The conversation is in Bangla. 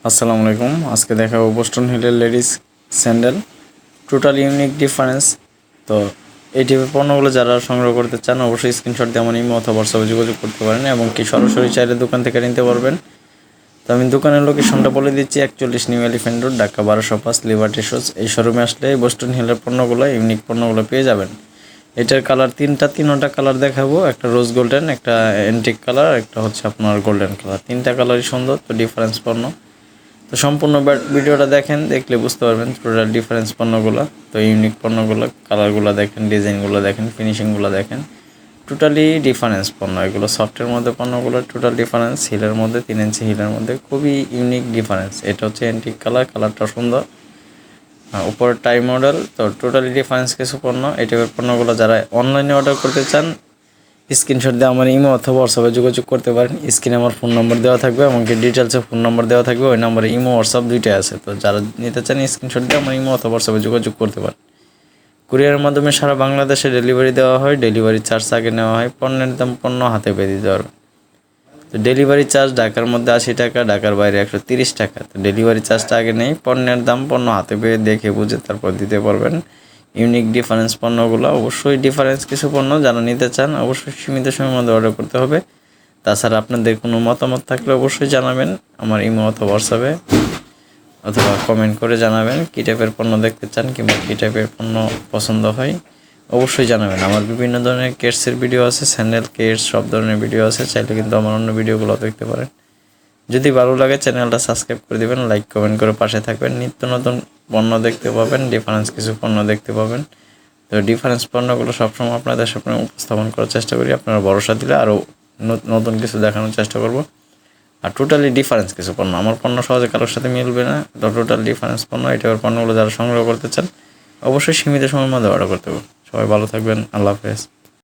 আসসালামু আলাইকুম। আজকে দেখাবো বোস্টন হিলের ladies sandal, total unique difference. তো এই টাইপের পণ্যগুলো যারা সংগ্রহ করতে চান অবশ্যই স্ক্রিনশট দিয়ে আমার ইমো অথবা হোয়াটসঅ্যাপে যোগাযোগ করতে পারেন এবং কি সরাসরি চাইলে দোকান থেকে নিতে পারবেন। তো আমি দোকানের লোকেশনটা বলে দিচ্ছি, 41 new elephant road, Dhaka 1205, liberty shows. এই শোরুমে আসলে বোস্টন হিলের পণ্যগুলো, ইউনিক পণ্যগুলো পেয়ে যাবেন। এটার কালার তিনটা কালার দেখাবো, একটা রোজ গোল্ডেন, একটা অ্যান্টিক কালার, একটা হচ্ছে আপনার গোল্ডেন কালার। তিনটা কালারই সুন্দর, তো ডিফারেন্স পণ্য। তো সম্পূর্ণ ভিডিওটা দেখেন, দেখলে বুঝতে পারবেন টোটাল ডিফারেন্স পণ্যগুলো। তো ইউনিক পণ্যগুলো, কালারগুলো দেখেন, ডিজাইনগুলো দেখেন, ফিনিশিংগুলো দেখেন, টোটালি ডিফারেন্স পণ্য। এগুলো সফটের মধ্যে পণ্যগুলো টোটাল ডিফারেন্স, হিলের মধ্যে 3 ইঞ্চি হিলের মধ্যে খুবই ইউনিক ডিফারেন্স। এটা হচ্ছে অ্যান্টিক কালার, কালারটা সুন্দর, উপরে টাই মডেল। তো টোটালি ডিফারেন্স কিছু পণ্য। এই টাইপের পণ্যগুলো যারা অনলাইনে অর্ডার করতে চান স্ক্রিনশট দিয়ে আমার ইমো অথবা হোয়াটসঅ্যাপে যোগাযোগ করতে পারেন। স্ক্রিনে আমার ফোন নম্বর দেওয়া থাকবে, এমনকি ডিটেলসে ফোন নম্বর দেওয়া থাকবে। ওই নম্বরে ইমো হোয়াটসঅ্যাপ দুইটাই আছে। তো যারা নিতে চান স্ক্রিনশট দিয়ে আমার ইমো অথবা হোয়াটসঅ্যাপে যোগাযোগ করতে পারেন। কুরিয়ারের মাধ্যমে সারা বাংলাদেশে ডেলিভারি দেওয়া হয়। ডেলিভারি চার্জ আগে নেওয়া হয়, পণ্যের দাম পণ্য হাতে পেয়ে দিতে পারবে। তো ডেলিভারি চার্জ ঢাকার মধ্যে 80 টাকা, ঢাকার বাইরে 130 টাকা। তো ডেলিভারি চার্জটা আগে নেই, পণ্যের দাম পণ্য হাতে পেয়ে দেখে বুঝে তারপর দিতে পারবেন। ইউনিক ডিফারেন্স পণ্যগুলো, অবশ্যই ডিফারেন্স কিছু পণ্য যারা নিতে চান অবশ্যই সীমিত সময়ের মধ্যে অর্ডার করতে হবে। তাছাড়া আপনাদের কোনো মতামত থাকলে অবশ্যই জানাবেন আমার ইমো অথবা হোয়াটসঅ্যাপে, অথবা কমেন্ট করে জানাবেন কী টাইপের পণ্য দেখতে চান কিংবা কী টাইপের পণ্য পছন্দ হয় অবশ্যই জানাবেন। আমার বিভিন্ন ধরনের কেটসের ভিডিও আছে, স্যান্ডেল, কেটস সব ধরনের ভিডিও আছে, চাইলে কিন্তু আমার অন্য ভিডিওগুলো দেখতে পারেন। যদি ভালো লাগে চ্যানেলটা সাবস্ক্রাইব করে দেবেন, লাইক কমেন্ট করে পাশে থাকবেন। নিত্য নতুন পণ্য দেখতে পাবেন, ডিফারেন্স কিছু পণ্য দেখতে পাবেন। তো ডিফারেন্স পণ্যগুলো সবসময় আপনাদের সামনে উপস্থাপন করার চেষ্টা করি। আপনারা ভরসা দিলে আরও নতুন কিছু দেখানোর চেষ্টা করব। আর টোটালি ডিফারেন্স কিছু পণ্য, আমার পণ্য সহজে কারোর সাথে মিলবে না। তো টোটাল ডিফারেন্স পণ্য, এই টাইপের পণ্যগুলো যারা সংগ্রহ করতে চান অবশ্যই সীমিত সময়ের মধ্যে অর্ডার করতে হবে। সবাই ভালো থাকবেন, আল্লাহ হাফেজ।